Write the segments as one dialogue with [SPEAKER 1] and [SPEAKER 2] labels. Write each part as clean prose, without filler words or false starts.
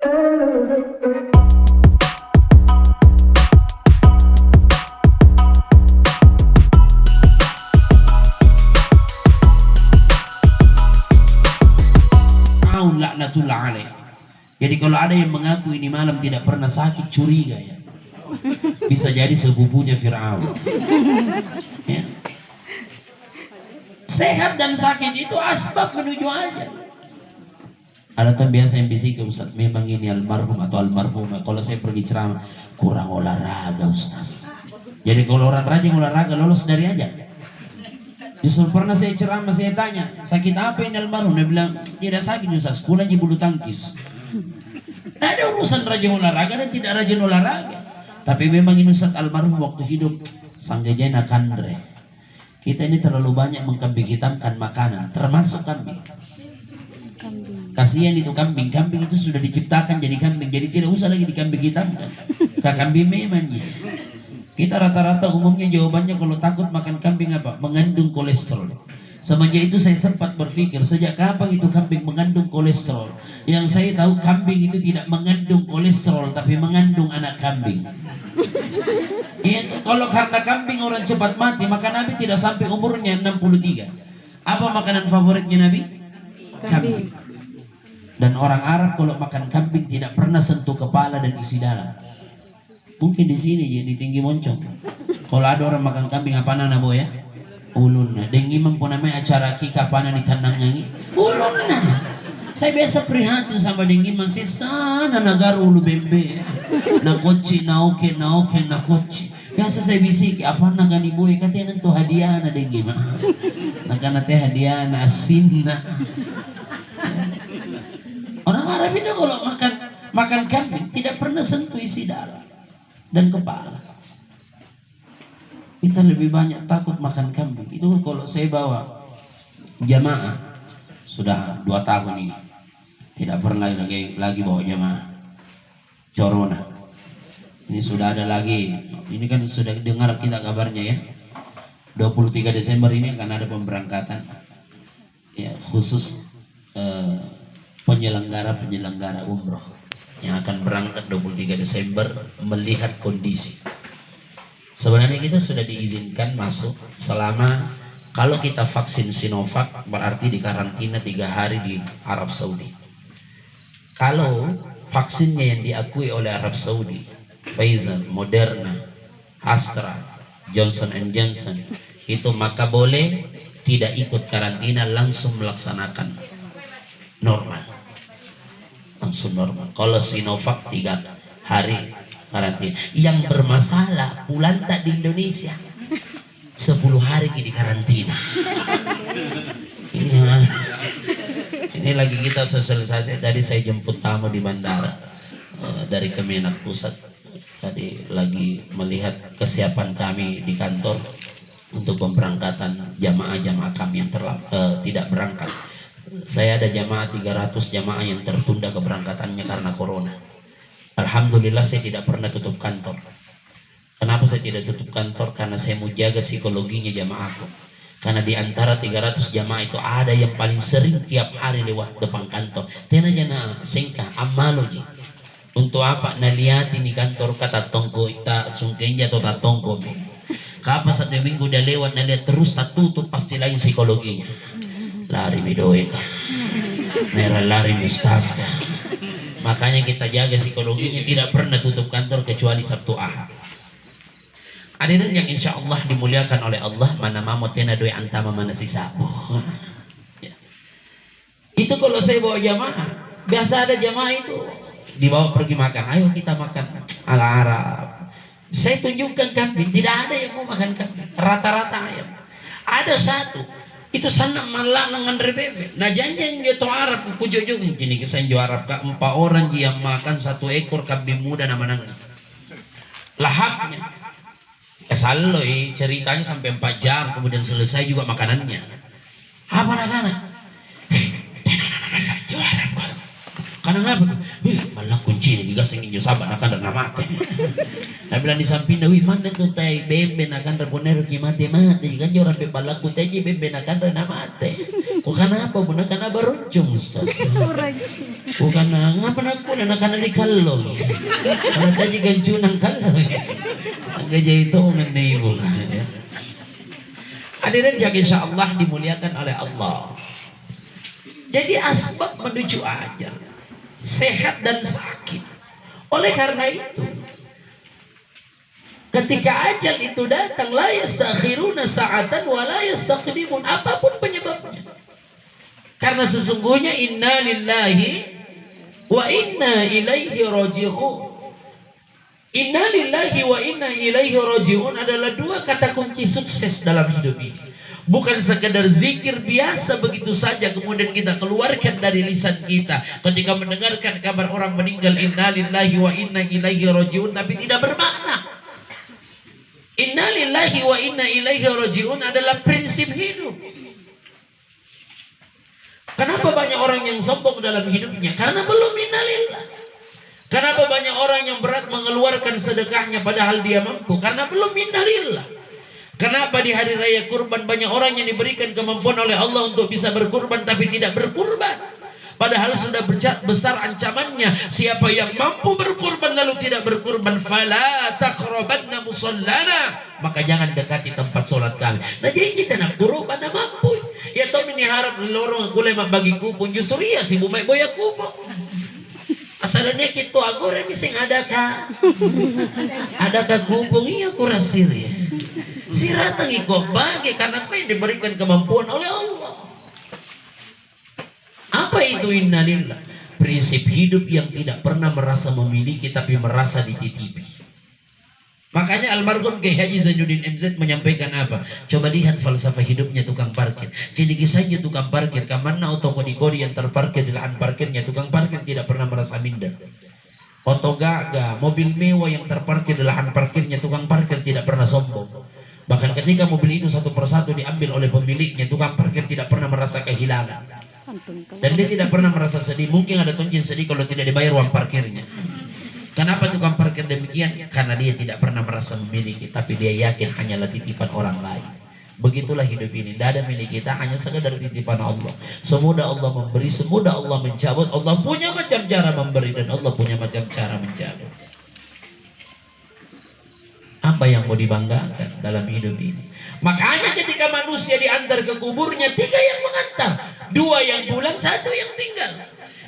[SPEAKER 1] Laknatullah alaih. Jadi kalau ada yang mengaku ini malam tidak pernah sakit, curiga ya. Bisa jadi sepupunya Fir'aun. Ya. Sehat dan sakit itu asbab menuju aja. Ada tuh biasa yang bisik ke Ustaz, memang ini almarhum atau almarhumah. Kalau saya pergi ceramah, kurang olahraga Ustaz. Jadi kalau orang rajin olahraga lolos dari aja. Justru pernah saya ceramah, saya tanya, sakit apa ini almarhum? Dia bilang, tidak sakit Ustaz, pulang di bulu tangkis. Tidak ada urusan rajin olahraga dan tidak rajin olahraga. Tapi memang ini Ustaz almarhum waktu hidup, sanggajena kandre. Kita ini terlalu banyak mengkambing hitamkan makanan, termasuk kambing. Kasihan itu kambing, kambing itu sudah diciptakan jadi kambing, jadi tidak usah lagi dikambing hitamkan. Kambing memang ya. Kita rata-rata umumnya jawabannya kalau takut makan kambing apa? Mengandung kolesterol. Semenjak itu saya sempat berpikir, sejak kapan itu kambing mengandung kolesterol? Yang saya tahu kambing itu tidak mengandung kolesterol, tapi mengandung anak kambing. Kalau karena kambing orang cepat mati, maka Nabi tidak sampai umurnya 63. Apa makanan favoritnya Nabi? Kambing. Dan orang Arab kalau makan kambing tidak pernah sentuh kepala dan isi dalam. Mungkin di sini ya di Tinggi Moncong. Kalau ada orang makan kambing apa nana boy ya? Ulunna. Dengi mampu namanya acara kika pana di tanang nyanyi. Ulunna. Saya biasa prihatin sama dengi masih sana negara ulu bembe. Na koci na oke na koci. Biasa saya bisik apa nagani boy katanya nentu hadiah na dengi mah. Nakana teh hadiah na asinna. Orang Arab itu kalau makan kambing tidak pernah sentuh isi dalam dan kepala. Kita lebih banyak takut makan kambing. Itu kalau saya bawa jamaah sudah 2 tahun ini tidak pernah lagi bawa jamaah corona. Ini sudah ada lagi. Ini kan sudah dengar kita kabarnya ya. 23 Desember ini akan ada pemberangkatan ya, khusus penyelenggara umroh yang akan berangkat 23 Desember melihat kondisi. Sebenarnya kita sudah diizinkan masuk selama kalau kita vaksin Sinovac berarti di karantina 3 hari di Arab Saudi. Kalau vaksinnya yang diakui oleh Arab Saudi, Pfizer, Moderna, Astra, Johnson & Johnson itu maka boleh tidak ikut karantina, langsung melaksanakan normal. Langsung normal. Kalau Sinovac 3 hari karantina. Yang bermasalah pulang tak di Indonesia 10 hari di karantina. Ini lagi kita sosialisasi. Tadi saya jemput tamu di bandara dari Kemenak Pusat. Tadi lagi melihat kesiapan kami di kantor untuk pemberangkatan jamaah-jamaah kami yang tidak berangkat. Saya ada jamaah 300 jamaah yang tertunda keberangkatannya karena corona. Alhamdulillah saya tidak pernah tutup kantor. Kenapa saya tidak tutup kantor? Karena saya mau jaga psikologinya jamaahku. Karena di antara 300 jamaah itu ada yang paling sering tiap hari lewat depan kantor. Tena jana sengka amaloji. Untuk apa? Nalihat ini kantor kata tongko ita sungkenja atau tak tongko. Kapan 1 minggu dia lewat nalihat terus tak tutup, pasti lain psikologinya. Lari bidoeka, merah lari mustaska. Makanya kita jaga psikologinya, tidak pernah tutup kantor kecuali Sabtu Ahad. Hadirin yang insya Allah dimuliakan oleh Allah, mana mau tena doi antama mana sisa. Ya. Itu kalau saya bawa jamaah, biasa ada jamaah itu dibawa pergi makan. Ayo kita makan ala Arab. Saya tunjukkan kambing, tidak ada yang mau makan kambing. Rata-rata ayam. Ada satu. Itu sana malah dengan rebebe. Nah janjian jatuh Arab kujujung ini kesan jo Arab ka 4 orang yang makan 1 ekor kambing muda nama nangga. Lahapnya. Kesaloi ceritanya sampai 4 jam kemudian selesai juga makanannya. Apa nak? Jo Arab. Karena apa? malah kunci ni gigasing inyo saban akan dan mati. Nah bilang di samping wih mana tuh tay beben akan terponer ki mati kan joran be balaku tay beben akan dan mati. Bukan apa bukan karena beruncung Ustaz. Bukan ngapa aku dan akan dikalong. Karena tadi gancunang kalong. Sangga itu mengenai ibu. Hadirin yang insyaallah dimuliakan oleh Allah. Jadi asbab menuju ajal, sehat dan sakit. Oleh karena itu, ketika ajal itu datang, la yastakhiruna sa'atan wa la yastaqdimun, apapun penyebabnya. Karena sesungguhnya inna lillahi wa inna ilaihi raji'un. Inna lillahi wa inna ilaihi raji'un adalah dua kata kunci sukses dalam hidup ini. Bukan sekedar zikir biasa begitu saja kemudian kita keluarkan dari lisan kita ketika mendengarkan kabar orang meninggal, inna lillahi wa inna ilaihi raji'un, tapi tidak bermakna. Inna lillahi wa inna ilaihi raji'un adalah prinsip hidup. Kenapa banyak orang yang sombong dalam hidupnya? Karena belum inna lillah. Kenapa banyak orang yang berat mengeluarkan sedekahnya padahal dia mampu? Karena belum inna lillah. Kenapa di hari raya kurban banyak orang yang diberikan kemampuan oleh Allah untuk bisa berkurban tapi tidak berkurban? Padahal sudah besar ancamannya. Siapa yang mampu berkurban lalu tidak berkurban, fala taqrabanna musallana, maka jangan dekati tempat solat kami. Nah jadi kita nak kurban nak mampu. Ya toh ini harap lorong kulai bagi kupon justru ya si bumai boya kupon. Asalnya kita aku remising adakah kupon iya kurasir ya. Siratang ikut bagi karena apa yang diberikan kemampuan oleh Allah. Apa itu innalillah? Prinsip hidup yang tidak pernah merasa memiliki tapi merasa dititipi. Makanya almarhum Kiai Haji Zainuddin MZ menyampaikan apa? Coba lihat falsafah hidupnya tukang parkir. Jadi kisahnya tukang parkir, kamana oto kodi-kodi yang terparkir di lahan parkirnya, tukang parkir tidak pernah merasa minder. Oto gaga, mobil mewah yang terparkir di lahan parkirnya, tukang parkir tidak pernah sombong. Bahkan ketika mobil itu satu persatu diambil oleh pemiliknya, tukang parkir tidak pernah merasa kehilangan. Dan dia tidak pernah merasa sedih. Mungkin ada tonjin sedih kalau tidak dibayar uang parkirnya. Kenapa tukang parkir demikian? Karena dia tidak pernah merasa memiliki, tapi dia yakin hanyalah titipan orang lain. Begitulah hidup ini. Tidak ada milik kita, hanya sekedar titipan Allah. Semudah Allah memberi, semudah Allah mencabut. Allah punya macam cara memberi dan Allah punya macam cara mencabut. Apa yang mau dibanggakan dalam hidup ini? Makanya ketika manusia diantar ke kuburnya, 3 yang mengantar, 2 yang pulang, 1 yang tinggal.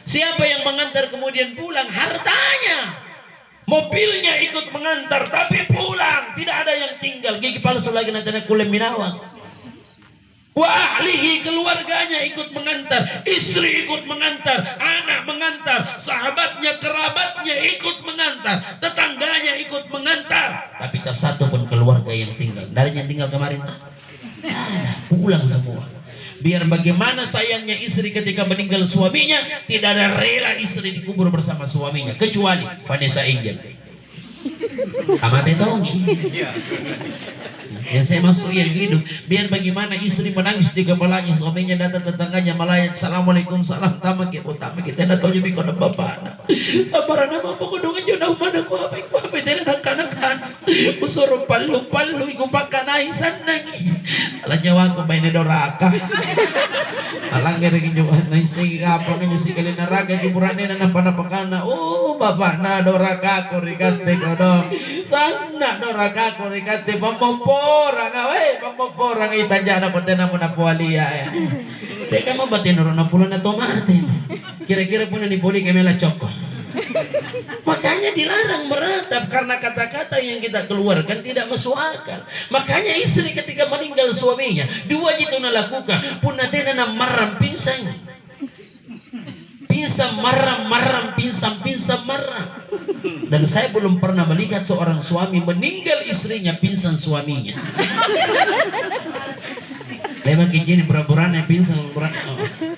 [SPEAKER 1] Siapa yang mengantar kemudian pulang? Hartanya, mobilnya ikut mengantar, tapi pulang, tidak ada yang tinggal. Gigi palsu lagi nanti kulem minawang. Wa ahlihi, keluarganya ikut mengantar, istri ikut mengantar, anak mengantar, sahabatnya, kerabatnya ikut mengantar, tetangganya ikut mengantar, tapi tak satu pun keluarga yang tinggal. Dari yang tinggal kemarin tak pulang semua. Biar bagaimana sayangnya istri ketika meninggal suaminya, tidak ada rela istri dikubur bersama suaminya, kecuali Vanessa Angel. Amat itu yang saya maksud yang hidup. Biar bagaimana istri menangis di kepalanya, suaminya datang, tetangganya malayat, assalamualaikum, salam tamak ya utama kita nak tahu jadi kau bapak sabaran nama apa kau dengan jodoh mana kau apa tidak nak kanak-kanak usuruh palu iku pakai naisan lagi alah nyawa aku main doraka alang gering juga naising apa kan si kali naraga kiburane na napana oh bapak na doraka aku rikate kodong sana doraka aku rikate pamporang pamporang itanja na patena mo na pualia ya teka mo batin ron na pulo na tomate kira-kira pun ni puli kemela coko. Makanya dilarang meratap karena kata-kata yang kita keluarkan tidak masuk akal. Makanya istri ketika meninggal suaminya, 2 itu nalakukan punatena na maram pinsang. Pinsang maram pinsang maram. Dan saya belum pernah melihat seorang suami meninggal istrinya pingsan suaminya. Lemak ini pura-puraan yang pingsan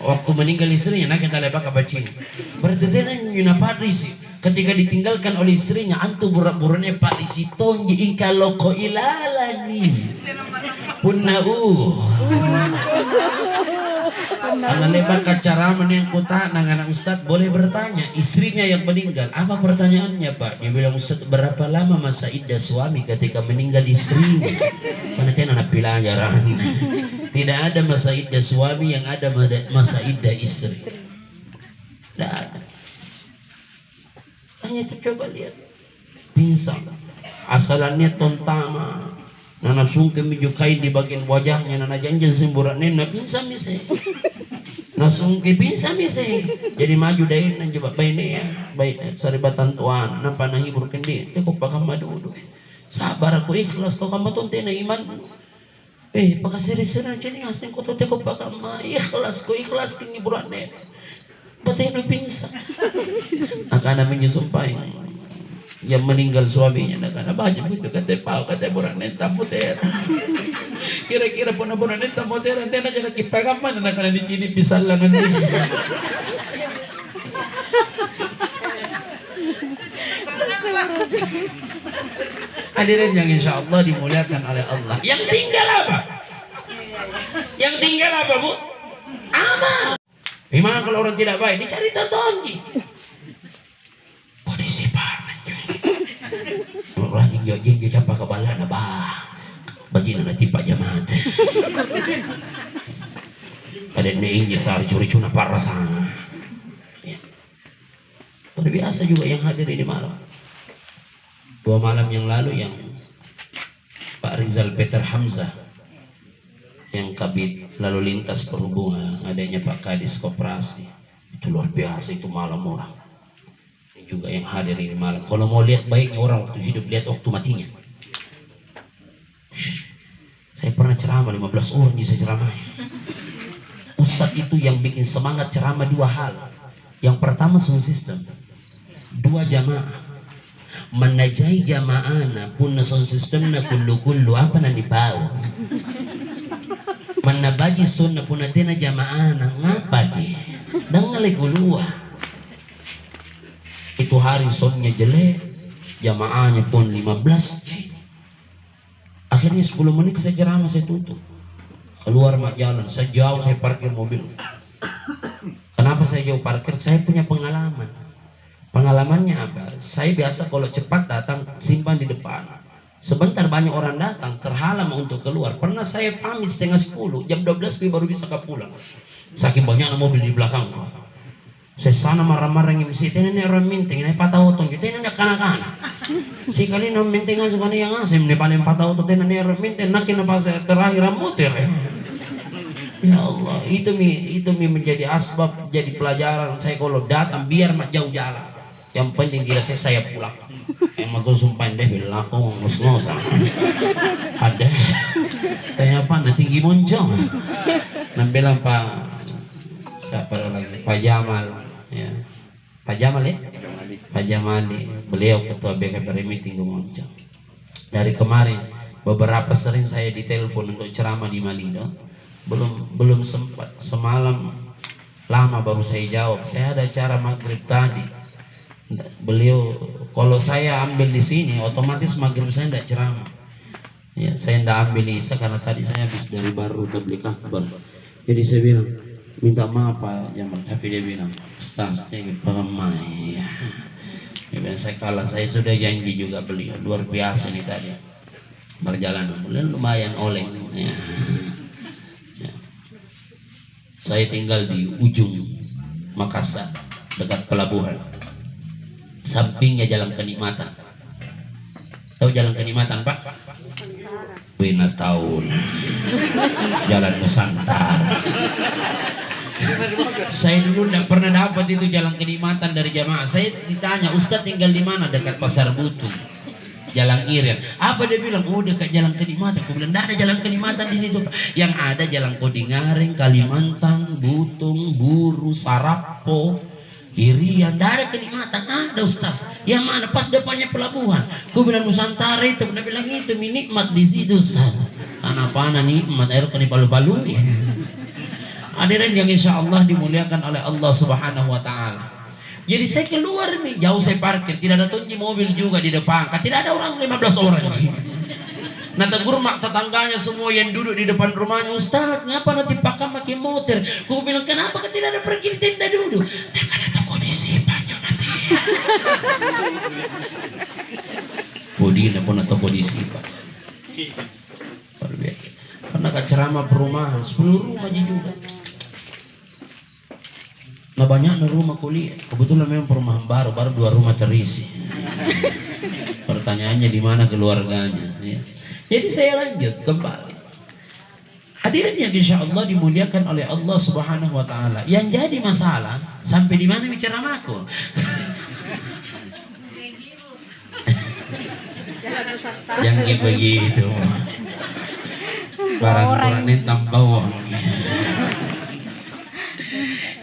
[SPEAKER 1] waktu meninggal istrinya nak kita lebak apa cini. Berarti dia nyuna padisi ketika ditinggalkan oleh istrinya antu pura-puranya padisi tonji kalau ko ilalani punna Anak lebar ceramah yang kota nang anak Ustadz boleh bertanya istrinya yang meninggal. Apa pertanyaannya Pak? Dia bilang Ustadz berapa lama masa iddah suami ketika meninggal istrinya? Karena dia anak pelajaran. Tidak ada masa iddah suami, yang ada masa iddah istri. Tidak ada. Hanya itu coba lihat. Pinsang. Asalannya tontama. Nana sungke menyukai di bagian wajahnya, nana janjan semburat nena pinsam mise. Nasungke pinsam mise. Jadi maju dari nan coba baik ya, baik saribatan tuan, nampak na hibur kendi, teko pakam madu. Sabar aku ikhlas kau kamu tuh tena iman. Pakasiri-siri jadi ngasih kau tuh teko pakam ikhlas kau ikhlas kini hiburan ne. Batay no pinsam. Akan menyusumpay. Yang meninggal suaminya nak banyak begitu kata pau kata buran neta moter kira-kira pun buran neta moter nanti nak kena kipagaman nak kena dicini pisah langan ni. Hadirin yang insya Allah dimuliakan oleh Allah. Yang tinggal apa? Yang tinggal apa bu? Amal. Gimana kalau orang tidak baik? Dicari tontonji. Kondisi parah. Orang yang jauh japa kebalan abah bagi nanti pak jamaat ada nih jasar curi cuna parah sana ya. Luar biasa juga yang hadir ini malam 2 malam yang lalu yang Pak Rizal Peter Hamzah yang kabit lalu lintas perhubungan adanya Pak Kadis Koperasi itu luar biasa itu malam orang juga yang hadir ini malam. Kalau mau lihat baiknya orang waktu hidup, lihat waktu matinya. Saya pernah ceramah 15 orang saya ceramahnya. Ustadz itu yang bikin semangat ceramah 2 hal. Yang pertama sound system, 2 jamaah. Menajai jamaah na pun sound system na kullu apa na dibawa. Menabaji sunnah pun na jamaah na ngapa di? Dangali kulua. Itu hari sonnya jelek, jamaahnya pun 15. Akhirnya 10 menit saya ceramah, saya tutup. Keluar mak jalan, saya jauh, saya parkir mobil. Kenapa saya jauh parkir? Saya punya pengalaman. Pengalamannya apa? Saya biasa kalau cepat datang, simpan di depan. Sebentar banyak orang datang, terhalang untuk keluar. Pernah saya pamit setengah 10, jam 12 baru bisa pulang. Saking banyaknya mobil di belakang. Saya sana marah-marah yang mesti ini orang minting ini patah otong kita ini kanak-kanak si kali nom minting aja kan yang asim ini paling patah otong ini orang minting nak kena pas terakhir muter ya Allah itu menjadi asbab jadi pelajaran saya kalau datang biar mak jauh jalan yang penting tidak saya pulang emang gue sumpah deh bilang aku ngos-ngos ada tanya apa nanti tinggi moncong nampilan Pak siapa lagi Pak Jamal ya Pak Jamal ya Pak Jamali beliau ketua BKPR meeting Moncong. Dari kemarin beberapa sering saya ditelepon untuk ceramah di Malido belum sempat semalam lama baru saya jawab saya ada acara maghrib tadi beliau kalau saya ambil di sini otomatis maghrib saya tidak ceramah ya saya tidak ambil isya karena tadi saya habis dari baru tabligh akbar jadi saya bilang minta maaf Pak Jamal tapi dia bilang Ustaz ini pemai ya. Saya kalah saya sudah janji juga beliau luar biasa nih tadi berjalan lumayan oleng ya. Ya. Saya tinggal di ujung Makassar dekat pelabuhan sampingnya Jalan Kenikmatan tahu Jalan Kenikmatan Pak? Winas tahun Jalan Nusantara. Saya dulu tidak pernah dapat itu Jalan Kenikmatan dari jamaah. Saya ditanya Ustadz tinggal di mana? Dekat Pasar Butuh Jalan Irian. Apa dia bilang? Oh dekat Jalan Kenikmatan. Aku bilang tidak ada Jalan Kenikmatan di situ. Yang ada Jalan Kodingaring, Kalimantan, Butung, Buru, Sarapo, Irian. Tidak ada kenikmatan. Ada Ustaz. Yang mana? Pas depannya pelabuhan. Aku bilang Nusantara itu. Dia bilang itu nikmat di situ Ustaz. Kenapa nikmat air kena balu-balu nih. Hadirin yang insya Allah dimuliakan oleh Allah Subhanahu Wa Taala. Jadi saya keluar nih, jauh saya parkir, tidak ada tunji mobil juga di depan, tidak ada orang 15 orang. Nah tegur mak tetangganya semua yang duduk di depan rumahnya, Ustaz, ngapa nanti pakam pakai motor? Ku bilang, kenapa kan tidak ada pergi di tenda duduk? Nah karena toko disipannya nanti. Bodina pun atau disipan. Pernah ke ceramah perumahan, 10 rumah juga. Nah banyak rumah kuliah. Kebetulan memang perumahan baru 2 rumah terisi. Pertanyaannya di mana keluarganya? Ya. Jadi saya lanjut kembali. Hadirin yang insya Allah dimuliakan oleh Allah Subhanahu Wa Taala. Yang jadi masalah sampai di mana bicara aku? Yang begitu. Barang-barang ini tambah.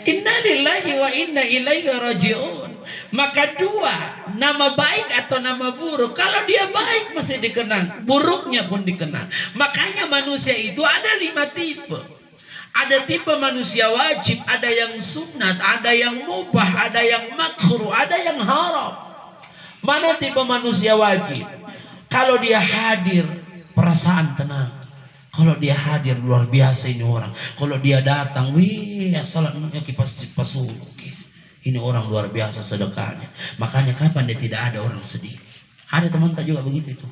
[SPEAKER 1] Inna lillahi wa inna ilaihi raji'un. Maka 2, nama baik atau nama buruk. Kalau dia baik masih dikenang, buruknya pun dikenang. Makanya manusia itu ada 5 tipe. Ada tipe manusia wajib, ada yang sunat, ada yang mubah, ada yang makruh, ada yang haram. Mana tipe manusia wajib? Kalau dia hadir, perasaan tenang. Kalau dia hadir luar biasa ini orang. Kalau dia datang, wih, salatnya kipas pasuk. Ini orang luar biasa sedekahnya. Makanya kapan dia tidak ada orang sedih? Ada teman tak juga begitu itu.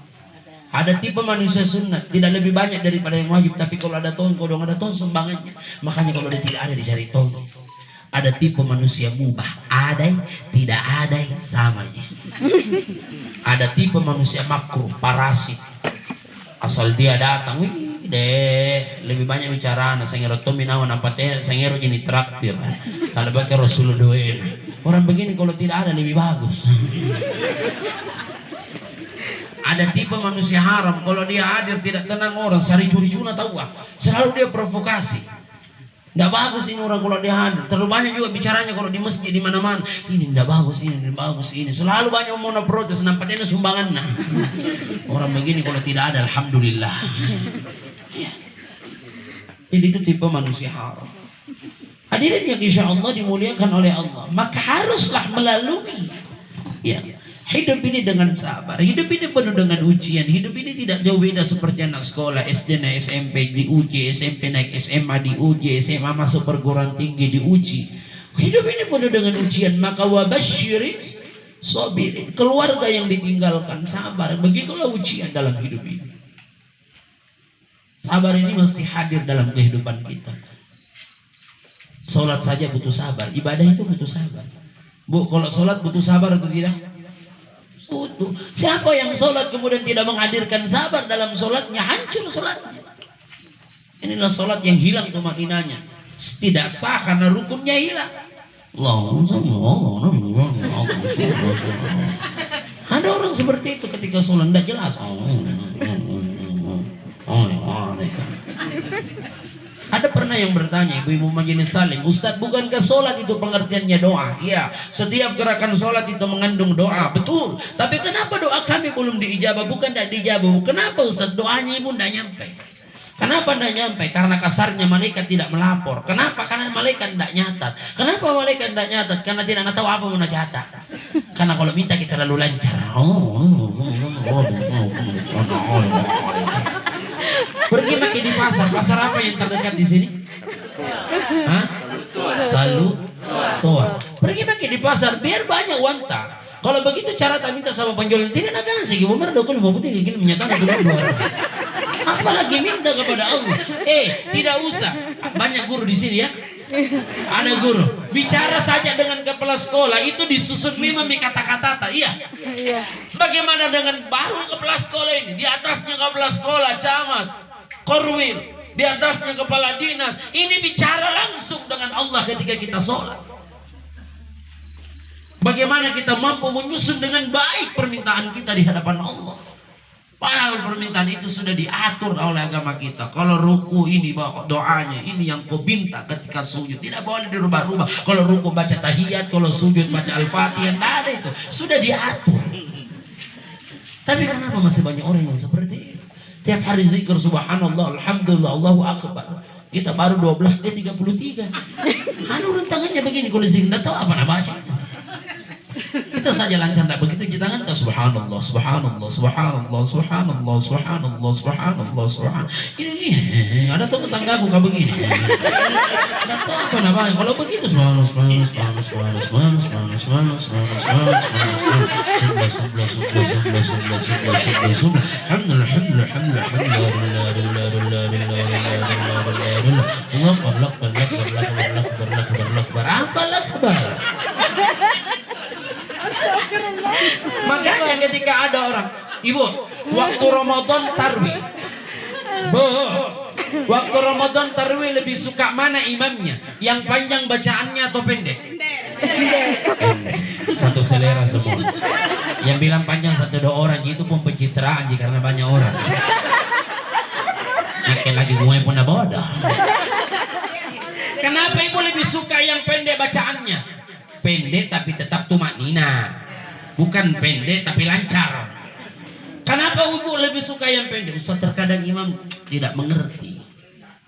[SPEAKER 1] Ada tipe manusia sunat, tidak lebih banyak daripada yang wajib. Tapi kalau ada tong, kodong ada tong sumbangannya. Makanya kalau dia tidak ada dicari tong. Ada tipe manusia mubah, ada tidak ada samanya. Ada tipe manusia makruh, parasit. Asal dia datang, wih, deh lebih banyak bicara. Nah, saya ngerti minawan apa teh, saya ngerti ini traktir. Kalau pakai Rasulullah ini, orang begini kalau tidak ada lebih bagus. Ada tipe manusia haram, kalau dia hadir tidak tenang orang, sari curi-cuna tahu ah. Selalu dia provokasi. Tidak bagus ini orang kalau dia hadir. Terlalu banyak juga bicaranya kalau di masjid di mana-mana. Ini tidak bagus ini, tidak bagus ini. Selalu banyak mau protes, nampaknya sumbangan. Nah. Orang begini kalau tidak ada, alhamdulillah. Ya. Jadi itu tipe manusia haram. Hadirin yang insya Allah dimuliakan oleh Allah, maka haruslah melalui ya, hidup ini dengan sabar. Hidup ini penuh dengan ujian. Hidup ini tidak jauh beda seperti anak sekolah SD naik SMP diuji, SMP naik SMA diuji, SMA masuk perguruan tinggi diuji. Hidup ini penuh dengan ujian. Maka wabasyirin sabirin, keluarga yang ditinggalkan sabar. Begitulah ujian dalam hidup ini. Sabar ini mesti hadir dalam kehidupan kita. Sholat saja butuh sabar, ibadah itu butuh sabar. Bu, kalau sholat butuh sabar atau tidak? Butuh. Siapa yang sholat kemudian tidak menghadirkan sabar dalam sholatnya, hancur sholatnya. Inilah sholat yang hilang tumaninanya, tidak sah karena rukunnya hilang. Ada orang seperti itu ketika sholat tidak jelas. Ada pernah yang bertanya, ibu-ibu majelis saling, Ustaz, bukankah sholat itu pengertiannya doa? Iya, setiap gerakan sholat itu mengandung doa, betul. Tapi kenapa doa kami belum diijabah? Bukan tidak diijabah. Kenapa Ustaz? Doanya ibu tidak nyampe. Kenapa tidak nyampe? Karena kasarnya malaikat tidak melapor. Kenapa? Karena malaikat tidak nyatat. Kenapa malaikat tidak nyatat? Karena tidak tahu apa mau nyatat. Karena kalau minta kita lalu lancar. Pergi makin di pasar. Pasar apa yang terdekat di sini? Hah? Salut toa. Pergi makin di pasar biar banyak wanta. Kalau begitu cara tak minta sama penjual tidak nak sih. Gimana dokter mau putih gini menyatakan dulu. Apalagi minta kepada Allah. Tidak usah. Banyak guru di sini ya. Ada guru bicara saja dengan kepala sekolah itu disusun memang kata-kata. Iya. Bagaimana dengan baru kepala sekolah ini? Di atasnya kepala sekolah camat, korwil, di atasnya kepala dinas. Ini bicara langsung dengan Allah ketika kita sholat. Bagaimana kita mampu menyusun dengan baik permintaan kita di hadapan Allah. Padahal permintaan itu sudah diatur oleh agama kita. Kalau ruku ini bawa doanya, ini yang kau minta ketika sujud. Tidak boleh dirubah-rubah. Kalau ruku baca tahiyat, kalau sujud baca al-fatihah, tidak ada itu. Sudah diatur. Tapi kenapa masih banyak orang yang seperti itu? Tiap hari zikir subhanallah, alhamdulillah, Allahu akbar. Kita baru 12, dia 33. Ada orang tangannya begini kalau zikir, tidak tahu apa nak baca. Kita saja lancar, tak begitu kita tangan, subhanallah, subhanallah, subhanallah, subhanallah, subhanallah, subhanallah, subhanallah. Ini, ada tuh tetanggaku kayak begini. Ada tuh apa namanya? Kalau begitu subhanallah, subhanallah, subhanallah, subhanallah, subhanallah, subhanallah, subhanallah, subhanallah, subhanallah, subhanallah, subhanallah, subhanallah, subhanallah, subhanallah, alhamdulillah, alhamdulillah, alhamdulillah, alhamdulillah, Allah akbar, akbar. Makanya ketika ada orang, ibu, waktu Ramadan tarwih, waktu Ramadan tarwih lebih suka mana imamnya? Yang panjang bacaannya atau pendek? Pendek. Satu selera semua. Yang bilang panjang satu dua orang, itu pun pencitraan karena banyak orang. Makin lagi gue pun bodoh. Kenapa ibu lebih suka yang pendek bacaannya? Pendek tapi tetap tumaknina, bukan pendek tapi lancar. Kenapa ibu lebih suka yang pendek? Ustaz, terkadang imam tidak mengerti.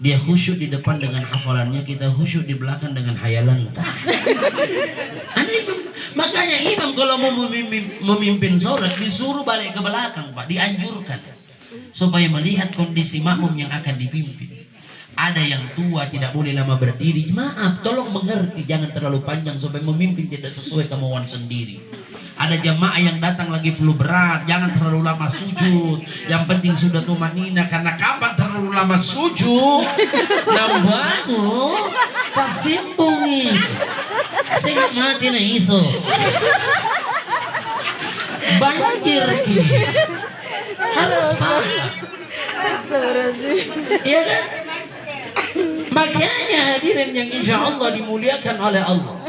[SPEAKER 1] Dia khusyuk di depan dengan hafalannya, kita khusyuk di belakang dengan hayalan. Makanya imam kalau mau memimpin sholat disuruh balik ke belakang, Pak, dianjurkan supaya melihat kondisi makmum yang akan dipimpin. Ada yang tua tidak boleh lama berdiri. Maaf, tolong mengerti, jangan terlalu panjang supaya memimpin tidak sesuai kemauan sendiri. Ada jamaah yang datang lagi flu berat, jangan terlalu lama sujud. Yang penting sudah tumanina, karena kapan terlalu lama sujud dan bangun pasimbungi. Saya mati na iso. Banjir ki. Harus paham. Iya kan? Makanya hadirin yang insya Allah dimuliakan oleh Allah,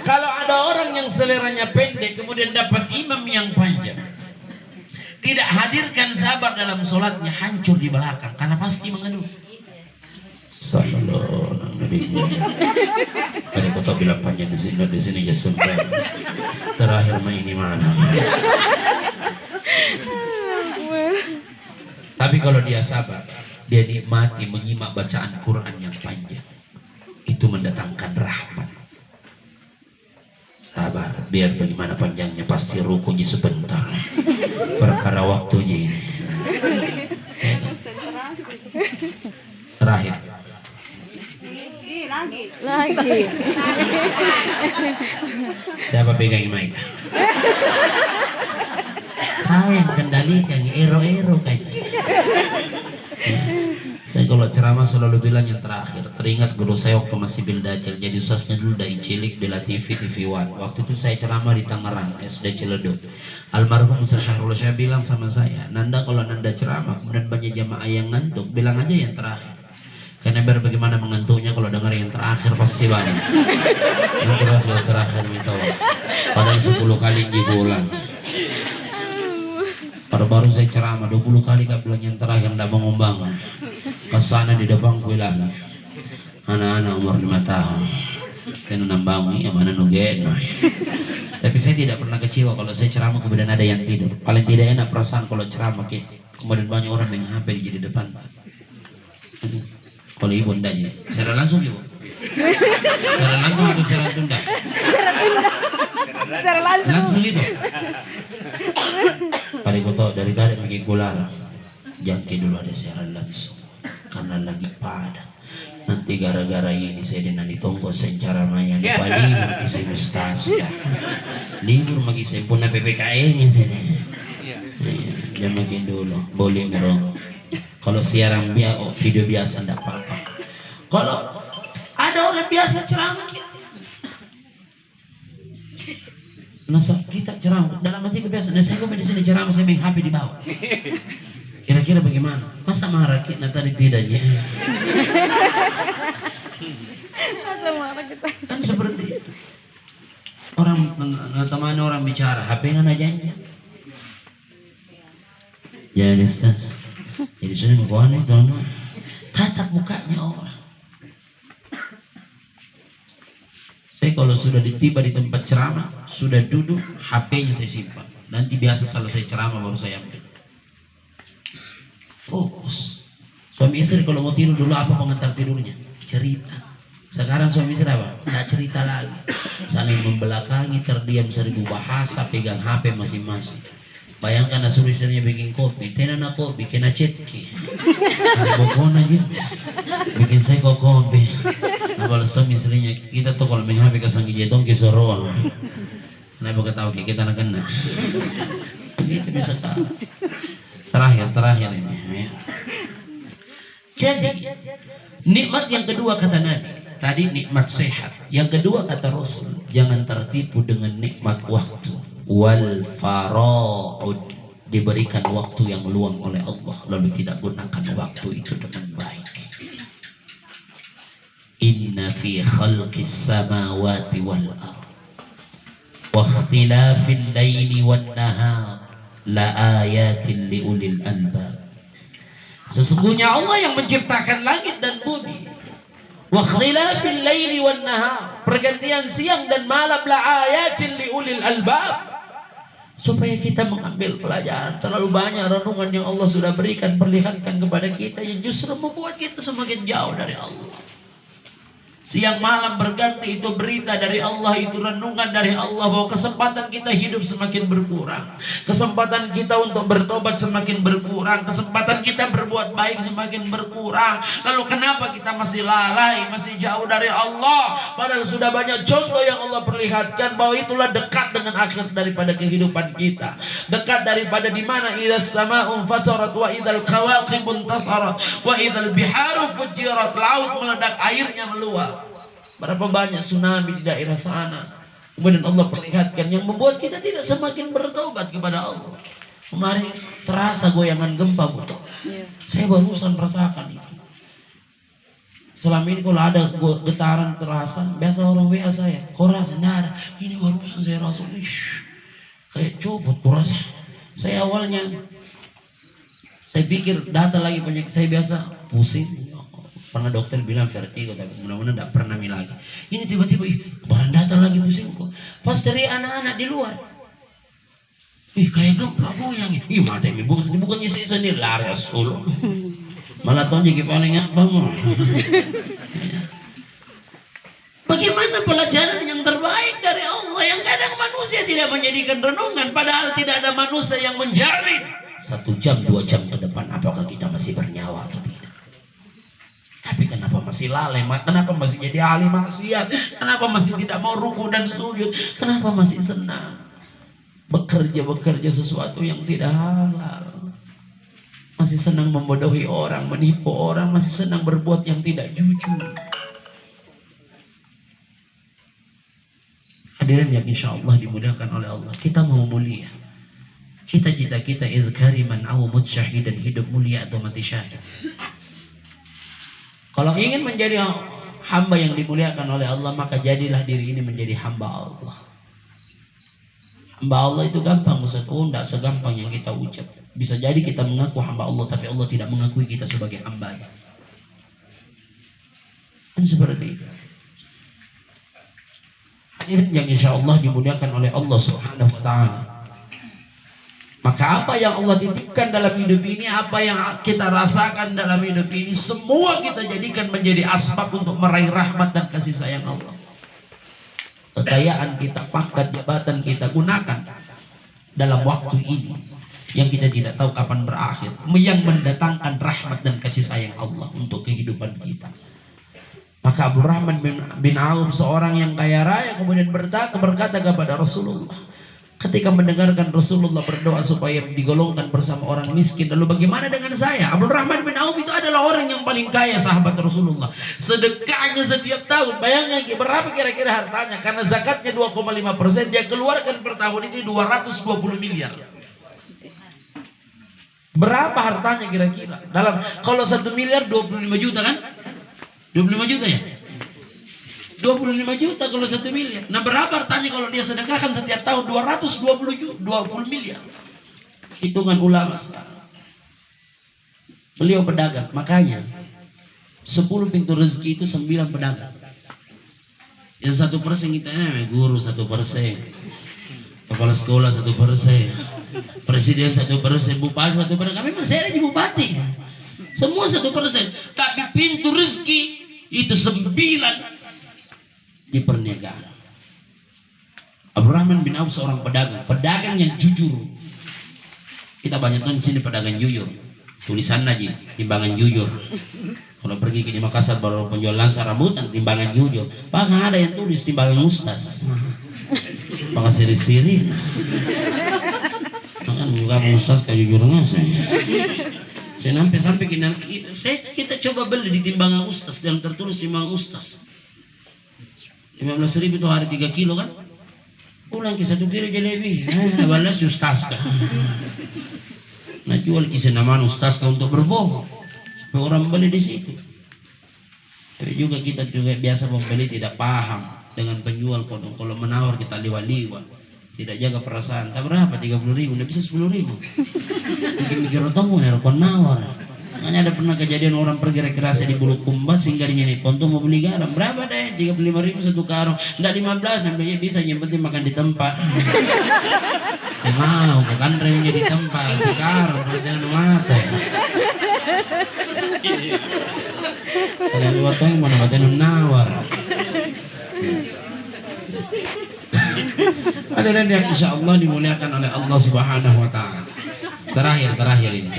[SPEAKER 1] kalau ada orang yang seleranya pendek kemudian dapat imam yang panjang, tidak hadirkan sahabat dalam sholatnya, hancur di belakang karena pasti mengeluh. Sallallahu alaihi wasallam. Ada kota bilang panjang di sini ya sampai terakhir main ini mana. Tapi kalau dia sabar, dia nikmati menyimak bacaan Quran yang panjang, itu mendatangkan rahmat. Sabar, biar bagaimana panjangnya pasti rukunya sebentar. Perkara waktunya ini. Terakhir. Lagi. Siapa pegang mic? Saya yang kendalikan, ero kayak. Saya kalau ceramah selalu bilang yang terakhir. Teringat guru saya waktu masih Bildajal, jadi ustaznya dulu dari cilik Bela TV One. Waktu itu saya ceramah di Tangerang, SD Ciledug. Almarhum Ustaz Syahrul saya bilang sama saya, Nanda kalau Nanda ceramah kemudian banyak jamaah yang ngantuk, bilang aja yang terakhir. Karena biar bagaimana mengantuknya kalau dengar yang terakhir pasti banyak. Yang terakhir minta padahal 10 kali diulang. Baru saya ceramah 20 kali kak bilang yang terakhir tidak mengumbangan. Kesana di depan gue lagi. Anak-anak umur 5 tahun. Kena nambangi yang mana nugen. Tapi saya tidak pernah kecewa kalau saya ceramah kemudian ada yang tidur. Paling tidak enak perasaan kalau ceramah kemudian banyak orang yang HP di depan. Kalau ibu ndanya, secara langsung ibu. Secara langsung itu secara tunda. Langsung itu. Pada foto dari tadi pergi gular. Jangan dulu ada siaran langsung karena lagi padat. Nanti gara-gara ini saya dengan ditunggu secara maya di Bali mungkin saya mustasya. Libur magi saya punya PPKN ini sini. Jangan makin dulu, boleh ngerong. Kalau siaran video biasa tidak apa-apa. Kalau ada orang biasa ceramah kita ceramah dalam arti kebiasaan. Saya di sini ceramah saya main HP di bawah. Kira-kira bagaimana? Masa marah kita tadi tidaknya? Masa marah kita? Kan seperti itu. Orang teman orang bicara, HP nggak aja. Jadi Ustaz, jadi saya mau itu tatap mukanya orang. Saya kalau sudah tiba di tempat ceramah, sudah duduk, HP-nya saya simpan. Nanti biasa selesai ceramah baru saya ambil. Fokus. Suami istri kalau mau tidur dulu apa pengantar tidurnya? Cerita. Sekarang suami istri apa? Nggak cerita lagi. Saling membelakangi, terdiam 1000 bahasa, pegang HP masing-masing. Bayangkan suruh istrinya bikin kopi, tenan aku bikin acetki. Bokona gitu. Bikin saya kok kopi. Nah, kalau suami istrinya, kita tuh kalau main HP kasang jetong kisoroa. Nah, bukan tahu kita nak kena. Begitu bisa tahu. Terakhir ini. Ya. Jadi nikmat yang kedua kata Nabi, tadi nikmat sehat. Yang kedua kata Rasul, jangan tertipu dengan nikmat waktu. Wal faraud, diberikan waktu yang luang oleh Allah lalu tidak gunakan waktu itu dengan baik. Inna fi khalqis samawati wal ardh wa ikhtilafil laili wan nahar la ayatin liulil albab. Sesungguhnya Allah yang menciptakan langit dan bumi. Wa ikhtilafil laili wan nahar, pergantian siang dan malam, la ayatin liulil albab. Supaya kita mengambil pelajaran. Terlalu banyak renungan yang Allah sudah berikan, perlihatkan kepada kita yang justru membuat kita semakin jauh dari Allah. Siang malam berganti, itu berita dari Allah, itu renungan dari Allah bahwa kesempatan kita hidup semakin berkurang, kesempatan kita untuk bertobat semakin berkurang, kesempatan kita berbuat baik semakin berkurang. Lalu kenapa kita masih lalai, masih jauh dari Allah? Padahal sudah banyak contoh yang Allah perlihatkan bahwa itulah dekat dengan akhir daripada kehidupan kita. Dekat daripada di mana idzas sama'un fatarat wa idzal kawakibun tasarat wa idzal biharu fujirat, laut meledak, airnya meluap. Berapa banyak tsunami di daerah sana. Kemudian Allah perlihatkan yang membuat kita tidak semakin bertobat kepada Allah. Kemarin terasa goyangan gempa, betul. Saya barusan merasakan itu. Selama ini kalau ada getaran terasa, biasa orang WA saya, kau rasa? Nggak ada. Ini barusan saya rasa, kayak copot kurasa. Saya awalnya, saya pikir data lagi banyak, saya biasa pusing. Pernah dokter bilang vertigo, tapi mudah-mudahan tidak pernah lagi. Ini tiba-tiba, barang data lagi pusing kok. Pas dari anak-anak di luar, kayak gempa goyang. Mata ini bukan isi sendiri lari asul. Malah tonjek paling apa mau. Bagaimana pelajaran yang terbaik dari Allah yang kadang manusia tidak menjadikan renungan, padahal tidak ada manusia yang menjamin 1 jam 2 jam ke depan apakah kita masih bernyawa atau tidak. Tapi kenapa masih lalai? Kenapa masih jadi ahli maksiat? Kenapa masih tidak mau ruku dan sujud? Kenapa masih senang bekerja sesuatu yang tidak halal? Masih senang membodohi orang, menipu orang, masih senang berbuat yang tidak jujur. Hadirin yang insya Allah dimudahkan oleh Allah, kita mau mulia. Cita-cita kita idhkari man awmud syahidan, hidup mulia atau mati syahid. Kalau ingin menjadi hamba yang dimuliakan oleh Allah, maka jadilah diri ini menjadi hamba Allah. Hamba Allah itu gampang Ustaz. Tidak segampang yang kita ucap. Bisa jadi kita mengaku hamba Allah, tapi Allah tidak mengakui kita sebagai hamba-Nya. Kan seperti itu. Hadirin yang insya Allah dimuliakan oleh Allah Subhanahu wa Ta'ala. Maka apa yang Allah titipkan dalam hidup ini, apa yang kita rasakan dalam hidup ini, semua kita jadikan menjadi asbab untuk meraih rahmat dan kasih sayang Allah. Kekayaan kita, pangkat, jabatan kita gunakan dalam waktu ini yang kita tidak tahu kapan berakhir, yang mendatangkan rahmat dan kasih sayang Allah untuk kehidupan kita. Maka Abdurrahman bin Auf, seorang yang kaya raya, kemudian berkata kepada Rasulullah, ketika mendengarkan Rasulullah berdoa supaya digolongkan bersama orang miskin, lalu bagaimana dengan saya? Abdurrahman bin Auf itu adalah orang yang paling kaya sahabat Rasulullah. Sedekahnya setiap tahun, bayangkan berapa kira-kira hartanya? Karena zakatnya 2,5%, dia keluarkan per tahun itu 220 miliar. Berapa hartanya kira-kira? Kalau 1 miliar 25 juta kan? 25 juta ya? 25 juta kalau 1 miliar. Nah, berapa hartanya kalau dia sedekahkan setiap tahun? 220 miliar. Hitungan ulama sekarang. Beliau pedagang, makanya 10 pintu rezeki itu 9 pedagang. Yang 1% kita guru 1%, kepala sekolah 1%, presiden 1%, bupati 1%. Kami masih ada di bupati. Semua 1%. Tapi pintu rezeki itu 9 di perniagaan. Abdurrahman bin Auf seorang pedagang yang jujur. Kita banyak tuh di sini pedagang jujur. Tulisan aja, timbangan jujur. Kalau pergi ke Makassar baru penjual lansa rambutan, timbangan jujur. Bahkan ada yang tulis timbangan mustas. Bahkan siri-siri. Bahkan bukan mustas kejujurnya saya. Saya sampai kita coba beli di timbangan ustas yang tertulis timbangan ustas. 15.000 itu hari 3 kilo kan? Pulang ke 1 kilo jalebi. Balas ustas kan? Nah jual kisah nama ustas kan untuk berbohong. Supaya orang beli di situ. Tapi juga kita juga biasa pembeli tidak paham dengan penjual kalau menawar kita liwa-liwa. Tidak jaga perasaan. Tak berapa 30.000, udah bisa 10.000. Mikir-mikir tamu nih rekon nawar. Makanya ada pernah kejadian orang pergi rekreasi di Bulukumba sehingga dia nih ponto mau beli garam. Berapa deh? 35.000 satu karung. Enggak 15, namanya bisa yang penting makan di tempat. Saya mau kan remnya di tempat sekarang jangan mata. Kalau lewat tuh mana batin nawar. Hadirin yang insya Allah dimuliakan oleh Allah Subhanahu Wa Taala. Terakhir ini.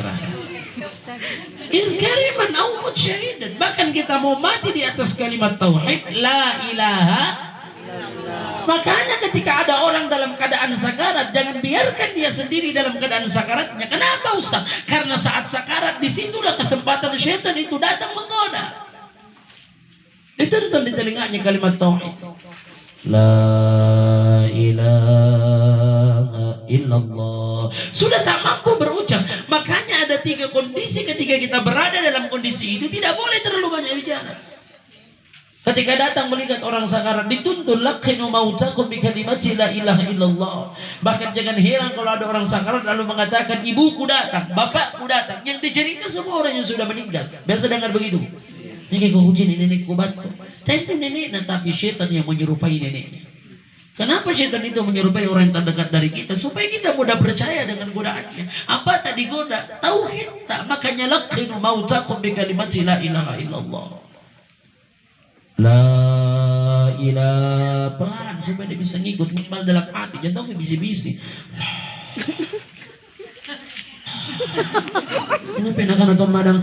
[SPEAKER 1] Kariman awmud syahidan. Bahkan kita mau mati di atas kalimat tauhid la ilaha. Makanya ketika ada orang dalam keadaan sakarat, jangan biarkan dia sendiri dalam keadaan sakaratnya. Kenapa Ustaz? Karena saat sakarat disitulah kesempatan syaitan itu datang menggoda. Dituntun di telinganya kalimat tauhid. La ilaha illallah. Sudah tak mampu berucap. Makanya ada 3 kondisi ketika kita berada dalam kondisi itu tidak boleh terlalu banyak bicara. Ketika datang melihat orang sakarat dituntun laqinu mautakum bi kalimati la ilaha illallah. Bahkan jangan heran kalau ada orang sakarat lalu mengatakan ibuku datang, bapakku datang. Yang dicerita semua orang yang sudah meninggal. Biasa dengar begitu. Ini kau hujan nenekku batu. Tentu nenek, tapi syaitan yang menyerupai neneknya. Kenapa syaitan itu menyerupai orang yang terdekat dari kita? Supaya kita mudah percaya dengan godaannya. Apa tak digoda? Tauhid tak. Makanya laqinu mautakum bi kalimati la ilaha illallah. La ilaha. Pelan supaya dia bisa ngikut minimal dalam hati. Jangan tahu bisi-bisi. Ini penakan atau madang.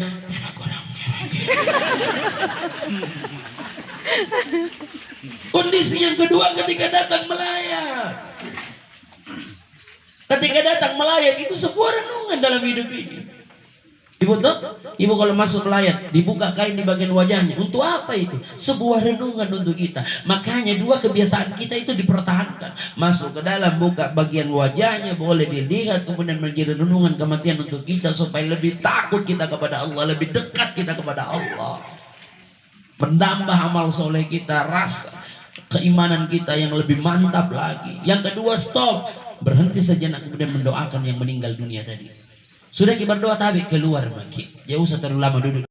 [SPEAKER 1] Kondisi yang kedua ketika datang melayat. Ketika datang melayat itu sebuah renungan dalam hidup ini. Ibu tahu? Ibu kalau masuk melayat dibuka kain di bagian wajahnya. Untuk apa itu? Sebuah renungan untuk kita. Makanya 2 kebiasaan kita itu dipertahankan. Masuk ke dalam, buka bagian wajahnya, boleh dilihat, kemudian menjadi renungan kematian untuk kita supaya lebih takut kita kepada Allah, lebih dekat kita kepada Allah. Menambah amal soleh kita, rasa keimanan kita yang lebih mantap lagi. Yang kedua, stop, berhenti sejenak kemudian mendoakan yang meninggal dunia tadi. Sudah kita berdoa tapi keluar makin. Jauh usah terlalu lama duduk.